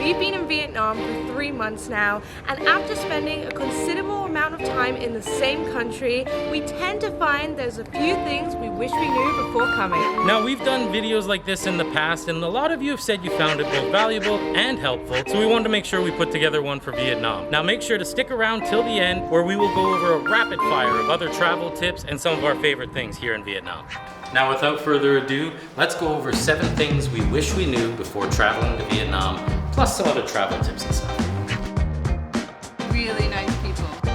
We've been in Vietnam for 3 months now, and after spending a considerable amount of time in the same country, we tend to find there's a few things we wish we knew before coming. Now, we've done videos like this in the past, and a lot of you have said you found it both valuable and helpful, so we wanted to make sure we put together one for Vietnam. Now, make sure to stick around till the end, where we will go over a rapid fire of other travel tips and some of our favorite things here in Vietnam. Now, without further ado, let's go over 7 things we wish we knew before traveling to Vietnam, plus some other travel tips and stuff. Really nice people. Oh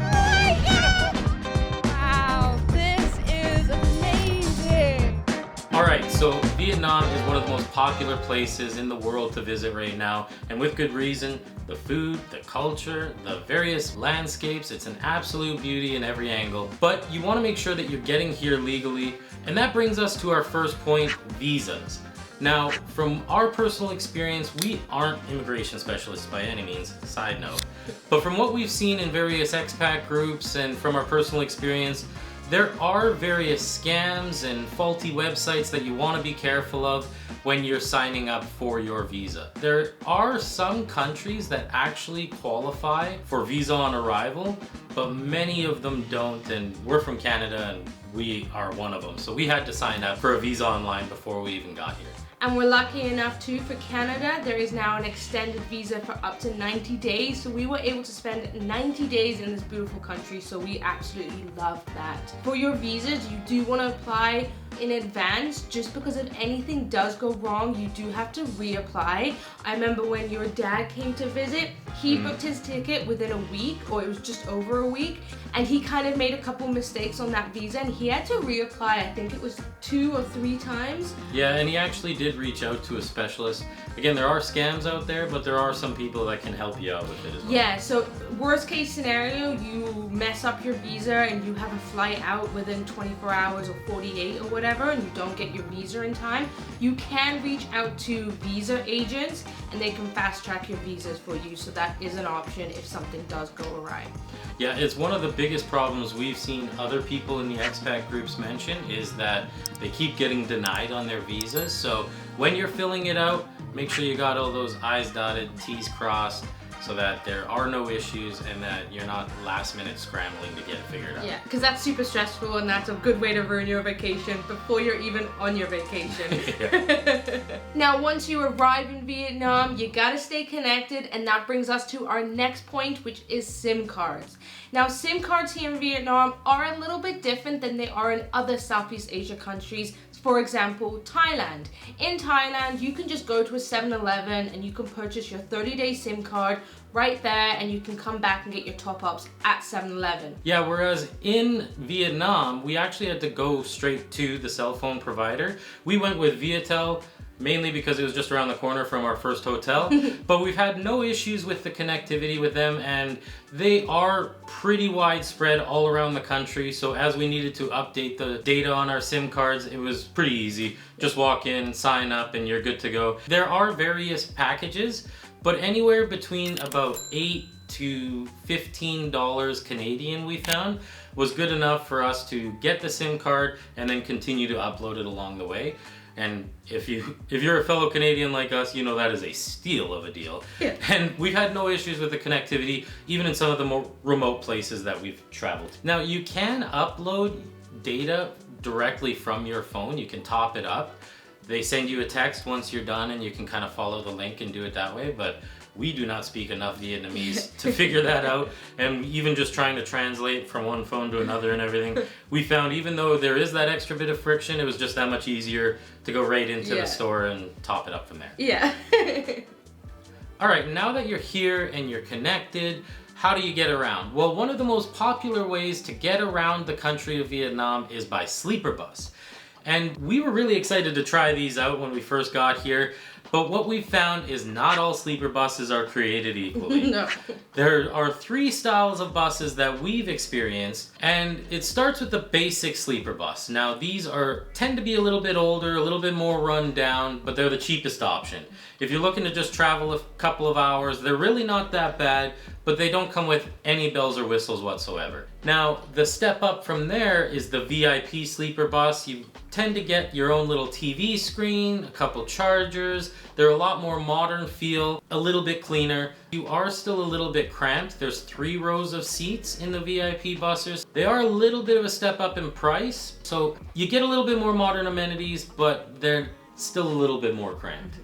my God! Wow, this is amazing. All right, so Vietnam is one of the most popular places in the world to visit right now, and with good reason. The food, the culture, the various landscapes, it's an absolute beauty in every angle. But you want to make sure that you're getting here legally, and that brings us to our first point, visas. Now, from our personal experience, we aren't immigration specialists by any means, side note. But from what we've seen in various expat groups and from our personal experience, there are various scams and faulty websites that you want to be careful of when you're signing up for your visa. There are some countries that actually qualify for visa on arrival, but many of them don't, and we're from Canada and we are one of them. So we had to sign up for a visa online before we even got here. And we're lucky enough too, for Canada, there is now an extended visa for up to 90 days. So we were able to spend 90 days in this beautiful country, so we absolutely loved that. For your visas, you do want to apply in advance, just because if anything does go wrong, you do have to reapply. I remember when your dad came to visit, he booked his ticket within a week, or it was just over a week, and he kind of made a couple mistakes on that visa, and he had to reapply, I think it was 2 or 3 times. Yeah, and he actually did reach out to a specialist. Again, there are scams out there, but there are some people that can help you out with it as well. Yeah, so worst case scenario, you mess up your visa and you have a flight out within 24 hours or 48 or whatever, and you don't get your visa in time, you can reach out to visa agents and they can fast track your visas for you, so that is an option if something does go awry. Yeah, it's one of the biggest problems we've seen other people in the expat groups mention is that they keep getting denied on their visas. So when you're filling it out, make sure you got all those I's dotted, T's crossed, so that there are no issues and that you're not last minute scrambling to get it figured out. Yeah, because that's super stressful and that's a good way to ruin your vacation before you're even on your vacation. Now, once you arrive in Vietnam, you gotta stay connected, and that brings us to our next point, which is SIM cards. Now, SIM cards here in Vietnam are a little bit different than they are in other Southeast Asia countries. For example, Thailand. In Thailand, you can just go to a 7-Eleven and you can purchase your 30-day SIM card right there, and you can come back and get your top-ups at 7-Eleven. Yeah, whereas in Vietnam, we actually had to go straight to the cell phone provider. We went with Viettel, mainly because it was just around the corner from our first hotel, but we've had no issues with the connectivity with them, and they are pretty widespread all around the country. So as we needed to update the data on our SIM cards, it was pretty easy. Just walk in, sign up, and you're good to go. There are various packages, but anywhere between about $8 to $15 Canadian, we found, was good enough for us to get the SIM card and then continue to upload it along the way. And if you're a fellow Canadian like us, you know that is a steal of a deal. Yeah. And we've had no issues with the connectivity, even in some of the more remote places that we've traveled. Now, you can upload data directly from your phone. You can top it up. They send you a text once you're done, and you can kind of follow the link and do it that way. But we do not speak enough Vietnamese to figure that out, and even just trying to translate from one phone to another and everything, we found even though there is that extra bit of friction, it was just that much easier to go right into the store and top it up from there. Yeah. All right, now that you're here and you're connected, how do you get around? Well, one of the most popular ways to get around the country of Vietnam is by sleeper bus. And we were really excited to try these out when we first got here. But what we've found is not all sleeper buses are created equally. No. There are 3 styles of buses that we've experienced, and it starts with the basic sleeper bus. Now, these tend to be a little bit older, a little bit more run down, but they're the cheapest option. If you're looking to just travel a couple of hours, they're really not that bad, but they don't come with any bells or whistles whatsoever. Now, the step up from there is the VIP sleeper bus. You tend to get your own little TV screen, a couple chargers. They're a lot more modern feel, a little bit cleaner. You are still a little bit cramped. There's 3 rows of seats in the VIP buses. They are a little bit of a step up in price. So you get a little bit more modern amenities, but they're still a little bit more cramped.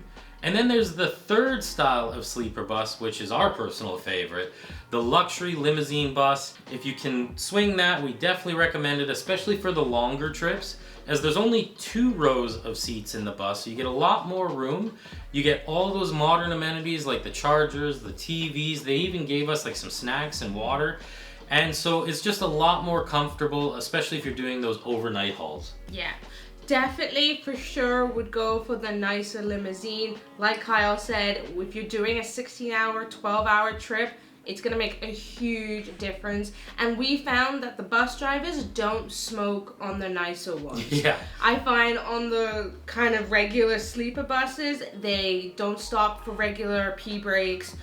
And then there's the third style of sleeper bus, which is our personal favorite, the luxury limousine bus. If you can swing that, we definitely recommend it, especially for the longer trips, as there's only 2 rows of seats in the bus, so you get a lot more room. You get all those modern amenities like the chargers, the TVs. They even gave us like some snacks and water. And so it's just a lot more comfortable, especially if you're doing those overnight hauls. Yeah. Definitely, for sure, would go for the nicer limousine. Like Kyle said, if you're doing a 16-hour, 12-hour trip, it's gonna make a huge difference. And we found that the bus drivers don't smoke on the nicer ones. Yeah. I find on the kind of regular sleeper buses, they don't stop for regular pee breaks.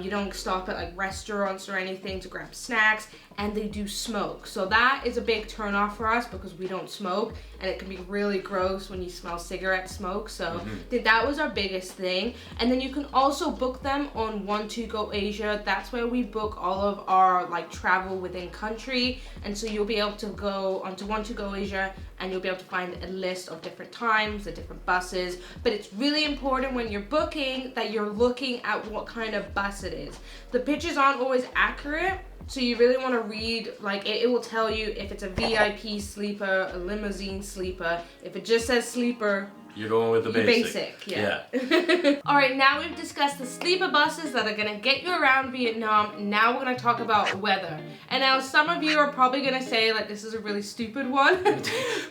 You don't stop at like restaurants or anything to grab snacks, and they do smoke. So that is a big turn off for us because we don't smoke, and it can be really gross when you smell cigarette smoke. So I think that was our biggest thing. And then you can also book them on 1-2-Go Asia. That's where we book all of our like travel within country, and so you'll be able to go onto 1-2-Go Asia and you'll be able to find a list of different times, the different buses. But it's really important when you're booking that you're looking at what kind of bus it is. The pictures aren't always accurate, so you really want to read, like it will tell you if it's a VIP sleeper, a limousine sleeper. If it just says sleeper, you're going with the basic. Yeah. All right, now we've discussed the sleeper buses that are gonna get you around Vietnam. Now we're gonna talk about weather. And now some of you are probably gonna say like this is a really stupid one.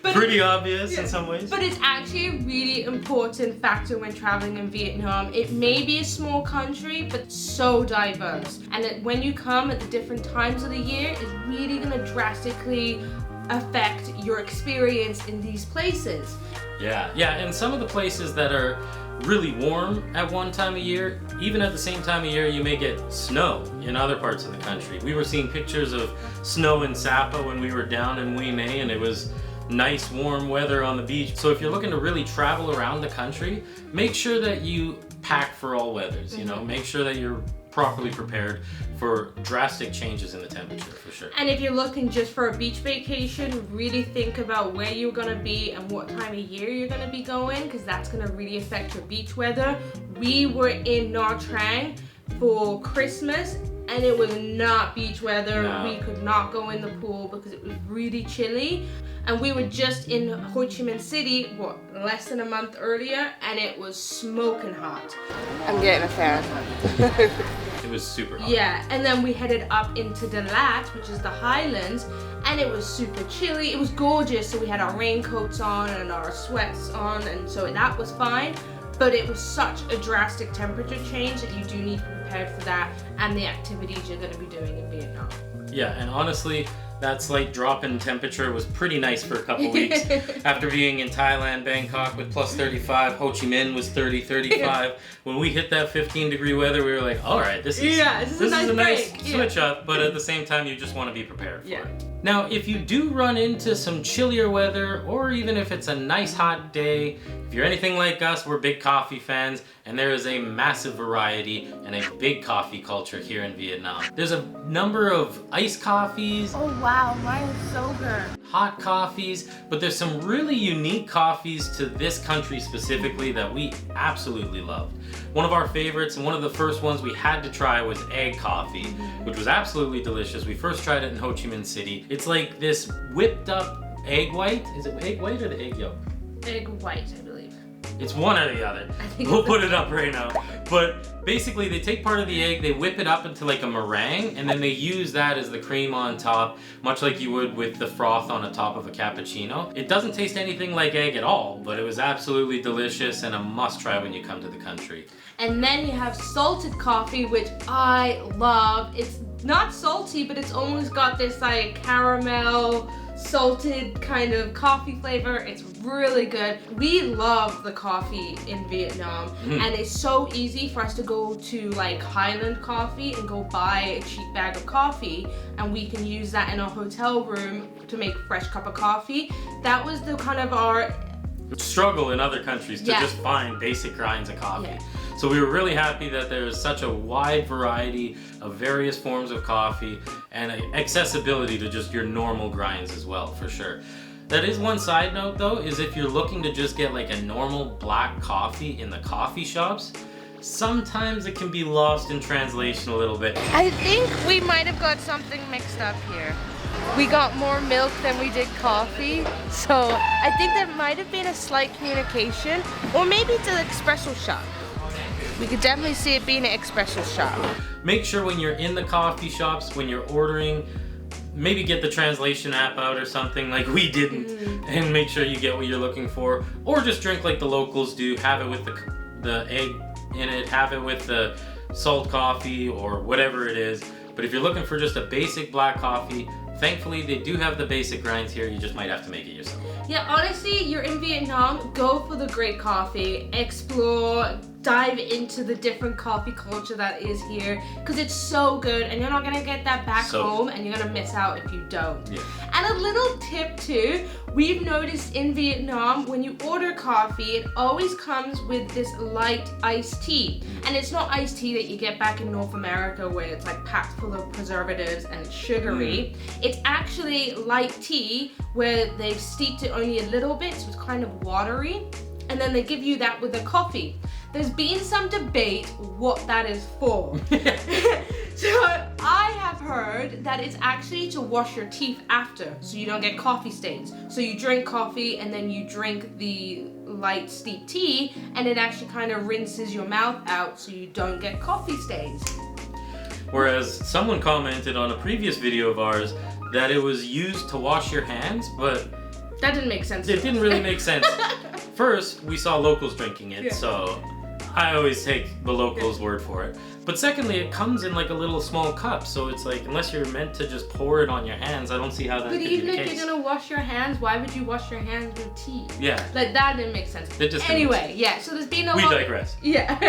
But pretty obvious in some ways. But it's actually a really important factor when traveling in Vietnam. It may be a small country, but so diverse. And when you come at the different times of the year, it's really gonna drastically affect your experience in these places. Yeah, and some of the places that are really warm at one time of year, even at the same time of year, you may get snow in other parts of the country. We were seeing pictures of snow in Sapa when we were down in Hue, and it was nice warm weather on the beach. So if you're looking to really travel around the country, make sure that you pack for all weathers, you know, make sure that you're properly prepared for drastic changes in the temperature, for sure. And if you're looking just for a beach vacation, really think about where you're gonna be and what time of year you're gonna be going, because that's gonna really affect your beach weather. We were in Nha Trang for Christmas, and it was not beach weather. No. We could not go in the pool because it was really chilly. And we were just in Ho Chi Minh City, less than a month earlier, and it was smoking hot. I'm getting a fan. It was super hot. Yeah, and then we headed up into Dalat, which is the highlands, and it was super chilly. It was gorgeous, so we had our raincoats on and our sweats on, and so that was fine. But it was such a drastic temperature change that you do need to be prepared for that and the activities you're going to be doing in Vietnam. Yeah, and honestly, that slight drop in temperature was pretty nice for a couple weeks. After being in Thailand, Bangkok with plus 35, Ho Chi Minh was 30, 35. When we hit that 15-degree weather, we were like, all right, this is a nice switch up, but at the same time, you just want to be prepared for it. Now, if you do run into some chillier weather, or even if it's a nice hot day, if you're anything like us, we're big coffee fans, and there is a massive variety and a big coffee culture here in Vietnam. There's a number of iced coffees. Oh wow, mine is so good. Hot coffees, but there's some really unique coffees to this country specifically that we absolutely loved. One of our favorites and one of the first ones we had to try was egg coffee, which was absolutely delicious. We first tried it in Ho Chi Minh City. It's like this whipped up egg white. Is it egg white or the egg yolk? Egg white, I believe. It's one or the other. We'll put it up right now. But basically they take part of the egg, they whip it up into like a meringue, and then they use that as the cream on top, much like you would with the froth on the top of a cappuccino. It doesn't taste anything like egg at all, but it was absolutely delicious and a must try when you come to the country. And then you have salted coffee, which I love. It's not salty, but it's almost got this like caramel salted kind of coffee flavor. It's really good. We love the coffee in Vietnam, and it's so easy for us to go to like Highland Coffee and go buy a cheap bag of coffee, and we can use that in our hotel room to make a fresh cup of coffee. That was the kind of our struggle in other countries to just find basic grinds of coffee. So we were really happy that there is such a wide variety of various forms of coffee and accessibility to just your normal grinds as well, for sure. That is one side note though, is if you're looking to just get like a normal black coffee in the coffee shops, sometimes it can be lost in translation a little bit. I think we might have got something mixed up here. We got more milk than we did coffee, so I think there might have been a slight communication, or maybe it's an espresso shop. We could definitely see it being an espresso shop. Make sure when you're in the coffee shops, when you're ordering, maybe get the translation app out or something like we didn't, and make sure you get what you're looking for, or just drink like the locals do. Have it with the egg in it, have it with the salt coffee or whatever it is. But if you're looking for just a basic black coffee, thankfully they do have the basic grinds here. You just might have to make it yourself. Yeah, honestly, you're in Vietnam, go for the great coffee, explore, dive into the different coffee culture that is here, because it's so good, and you're not gonna get that back home, and you're gonna miss out if you don't. Yeah. And a little tip too, we've noticed in Vietnam, when you order coffee, it always comes with this light iced tea. And it's not iced tea that you get back in North America where it's like packed full of preservatives and it's sugary. It's actually light tea where they've steeped it only a little bit, so it's kind of watery, and then they give you that with the coffee. There's been some debate what that is for. So I have heard that it's actually to wash your teeth after, so you don't get coffee stains. So you drink coffee and then you drink the light steep tea, and it actually kind of rinses your mouth out so you don't get coffee stains. Whereas someone commented on a previous video of ours that it was used to wash your hands, but that didn't make sense. It didn't really make sense. First, we saw locals drinking it, so I always take the locals' word for it. But secondly, it comes in like a little small cup, so it's like, unless you're meant to just pour it on your hands, I don't see how that could be the case. But even if you're gonna wash your hands, why would you wash your hands with tea? Yeah. Like, that didn't make sense. It just anyway, yeah, so there's been a lot... We digress. Yeah,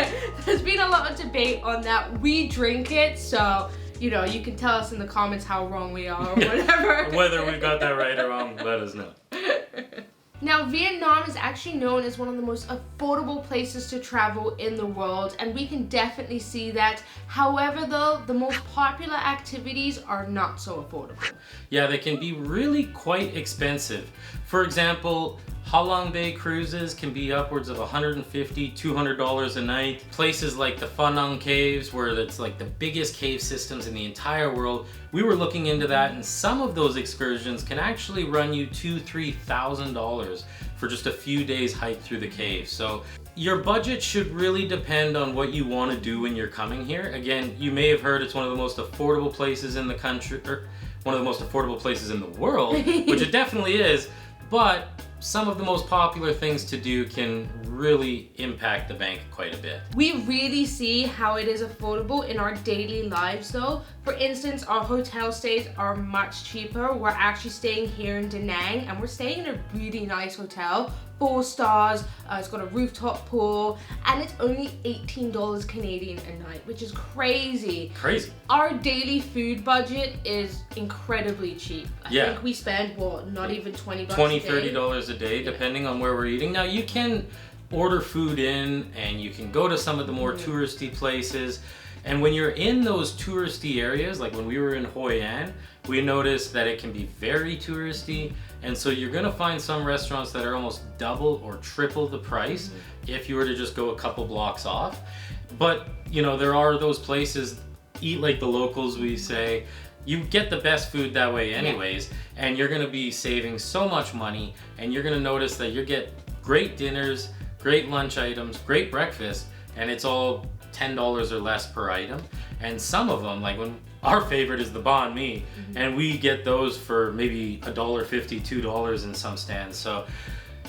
there's been a lot of debate on that. We drink it, so, you know, you can tell us in the comments how wrong we are or whatever. Whether we got that right or wrong, let us know. Now, Vietnam is actually known as one of the most affordable places to travel in the world, and we can definitely see that. However, though, the most popular activities are not so affordable. Yeah, they can be really quite expensive. For example, Ha Long Bay cruises can be upwards of $150, $200 a night. Places like the Pha Nang Caves, where it's like the biggest cave systems in the entire world. We were looking into that, and some of those excursions can actually run you $2,000, $3,000 for just a few days hike through the cave. So your budget should really depend on what you want to do when you're coming here. Again, you may have heard it's one of the most affordable places in the country, or one of the most affordable places in the world, which it definitely is, but some of the most popular things to do can really impact the bank quite a bit. We really see how it is affordable in our daily lives though. For instance, our hotel stays are much cheaper. We're actually staying here in Da Nang, and we're staying in a really nice hotel. 4 stars, it's got a rooftop pool, and it's only $18 Canadian a night, which is crazy. Crazy. Our daily food budget is incredibly cheap. I think we spend, what, not even $20 $20, a day? $30 a day, depending on where we're eating. Now, you can order food in, and you can go to some of the more touristy places. And when you're in those touristy areas, like when we were in Hoi An, we noticed that it can be very touristy. And so you're gonna find some restaurants that are almost double or triple the price if you were to just go a couple blocks off. But, you know, there are those places, eat like the locals, we say. You get the best food that way anyways, and you're gonna be saving so much money, and you're gonna notice that you get great dinners, great lunch items, great breakfast, and it's all $10 or less per item. And some of them, like when our favorite is the banh mi, and we get those for maybe $1.50, $2 in some stands. So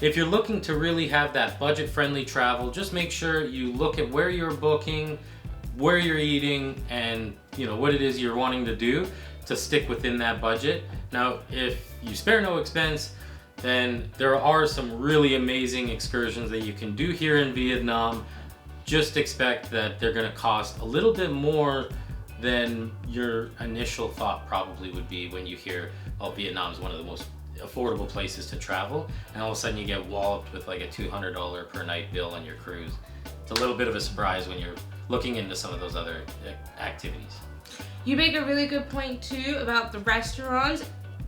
if you're looking to really have that budget-friendly travel, just make sure you look at where you're booking, where you're eating and what it is you're wanting to do to stick within that budget. Now, if you spare no expense, then there are some really amazing excursions that you can do here in Vietnam. Just expect that they're going to cost a little bit more than your initial thought probably would be when you hear, oh, Vietnam is one of the most affordable places to travel, and all of a sudden you get walloped with like a $200 per night bill on your cruise. It's a little bit of a surprise when you're looking into some of those other activities. You make a really good point too about the restaurants.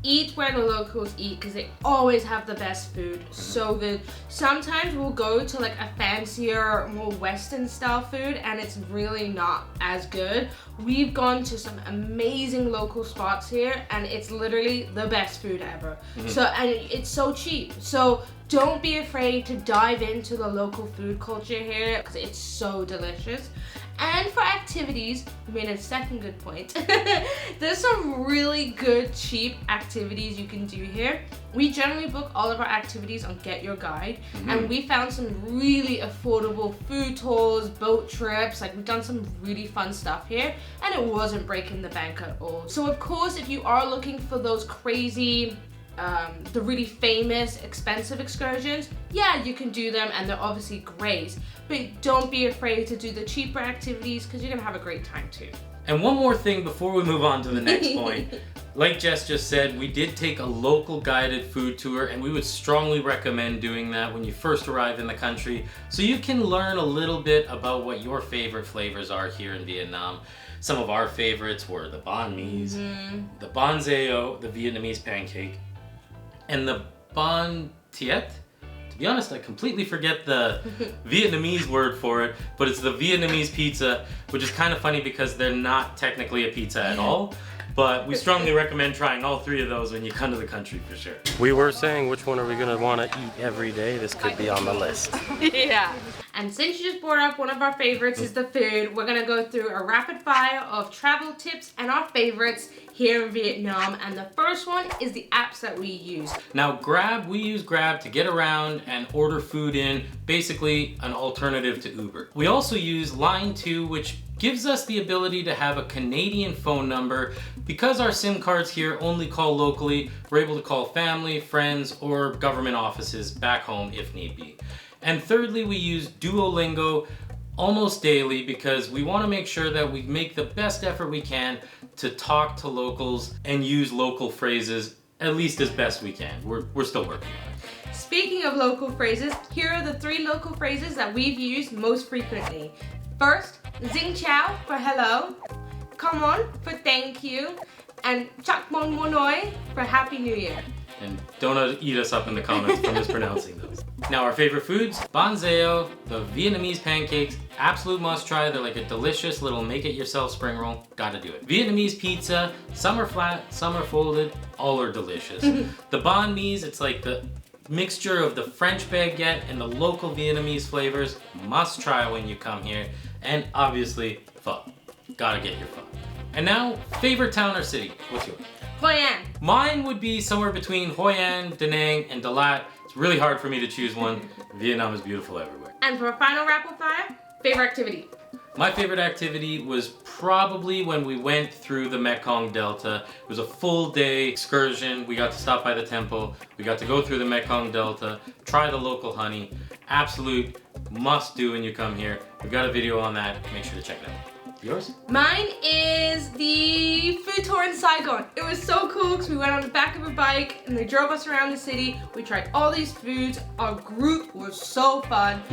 Eat where the locals eat because they always have the best food. So good. Sometimes we'll go to like a fancier, more Western style food and it's really not as good. We've gone to some amazing local spots here and it's literally the best food ever. And it's so cheap. So don't be afraid to dive into the local food culture here because it's so delicious. And for activities, we made a second good point. There's some really good, cheap activities you can do here. We generally book all of our activities on Get Your Guide, and we found some really affordable food tours, boat trips, like we've done some really fun stuff here, and it wasn't breaking the bank at all. So of course, if you are looking for those crazy, the really famous, expensive excursions, yeah, you can do them and they're obviously great, but don't be afraid to do the cheaper activities because you're gonna have a great time too. And one more thing before we move on to the next point. Like Jess just said, we did take a local guided food tour and we would strongly recommend doing that when you first arrive in the country so you can learn a little bit about what your favorite flavors are here in Vietnam. Some of our favorites were the banh mi's, the banh xeo, the Vietnamese pancake, and the banh tiet. To be honest, I completely forget the Vietnamese word for it, but it's the Vietnamese pizza, which is kind of funny because they're not technically a pizza at all. But we strongly recommend trying all three of those when you come to the country for sure. We were saying which one are we gonna want to eat every day. This could be on the list. Yeah. And since you just brought up one of our favorites is the food, we're gonna go through a rapid fire of travel tips and our favorites here in Vietnam. And the first one is the apps that we use. Now we use Grab to get around and order food in, basically an alternative to Uber. We also use Line 2, which gives us the ability to have a Canadian phone number. Because our SIM cards here only call locally, we're able to call family, friends, or government offices back home if need be. And thirdly, we use Duolingo almost daily because we want to make sure that we make the best effort we can to talk to locals and use local phrases at least as best we can. We're still working on it. Speaking of local phrases, here are the 3 local phrases that we've used most frequently. First, Xin chào for hello, come on for thank you, and Chak Mon Monoi for Happy New Year. And don't eat us up in the comments for mispronouncing those. Now our favorite foods, banh xeo, the Vietnamese pancakes, absolute must try. They're like a delicious little make-it-yourself spring roll. Gotta do it. Vietnamese pizza, some are flat, some are folded, all are delicious. The banh mi's, it's like the mixture of the French baguette and the local Vietnamese flavors. Must try when you come here. And obviously, pho. Gotta get your pho. And now, favorite town or city? What's yours? Hoi An. Mine would be somewhere between Hoi An, Da Nang, and Dalat. It's really hard for me to choose one. Vietnam is beautiful everywhere. And for a final rapid fire, favorite activity? My favorite activity was probably when we went through the Mekong Delta. It was a full day excursion. We got to stop by the temple. We got to go through the Mekong Delta, try the local honey. Absolute must do when you come here. We've got a video on that. Make sure to check it out. Yours? Mine is the food tour in Saigon. It was so cool because we went on the back of a bike and they drove us around the city. We tried all these foods. Our group was so fun.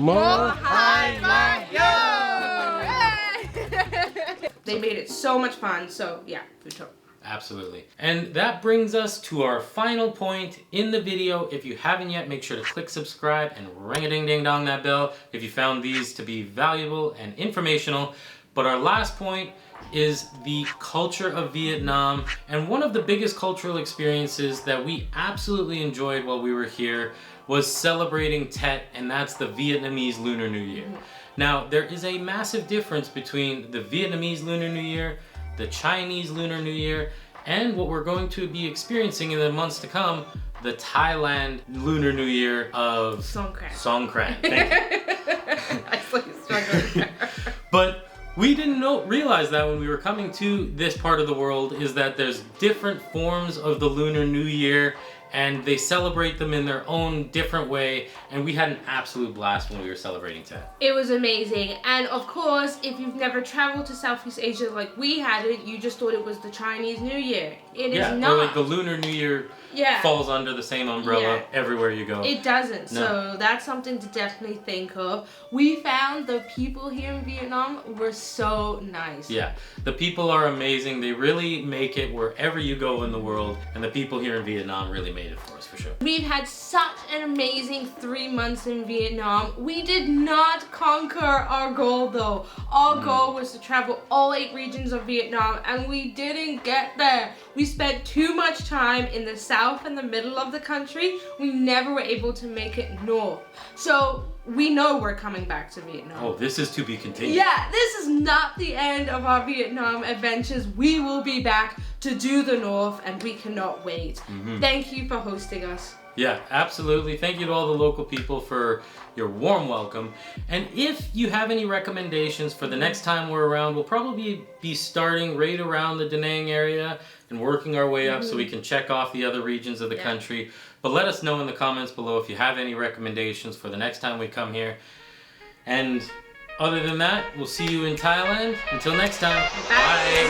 They made it so much fun. So yeah, food tour. Absolutely. And that brings us to our final point in the video. If you haven't yet, make sure to click subscribe and ring-a-ding-ding-dong that bell if you found these to be valuable and informational. But our last point is the culture of Vietnam. And one of the biggest cultural experiences that we absolutely enjoyed while we were here was celebrating Tet, and that's the Vietnamese Lunar New Year. Now, there is a massive difference between the Vietnamese Lunar New Year, the Chinese Lunar New Year, and what we're going to be experiencing in the months to come, the Thailand Lunar New Year of Songkran. Songkran. Thank you. I saw you struggling there. But We didn't realize that when we were coming to this part of the world, is that there's different forms of the Lunar New Year, and they celebrate them in their own different way, and we had an absolute blast when we were celebrating that. It was amazing. And of course, if you've never traveled to Southeast Asia like we hadn't, you just thought it was the Chinese New Year. It is not. Or like the Lunar New Year falls under the same umbrella everywhere you go. It doesn't. No. So that's something to definitely think of. We found the people here in Vietnam were so nice. Yeah, the people are amazing. They really make it wherever you go in the world, and the people here in Vietnam really made it for us, for sure. We've had such an amazing 3 months in Vietnam. We did not conquer our goal though. Our goal was to travel all 8 regions of Vietnam, and we didn't get there. We spent too much time in the south and the middle of the country. We never were able to make it north. So we know we're coming back to Vietnam. Oh, this is to be continued. Yeah, this is not the end of our Vietnam adventures. We will be back to do the north, and we cannot wait. Thank you for hosting us. Yeah, absolutely. Thank you to all the local people for your warm welcome. And if you have any recommendations for the next time we're around, we'll probably be starting right around the Da Nang area and working our way up so we can check off the other regions of the country. But let us know in the comments below if you have any recommendations for the next time we come here. And other than that, we'll see you in Thailand. Until next time, bye.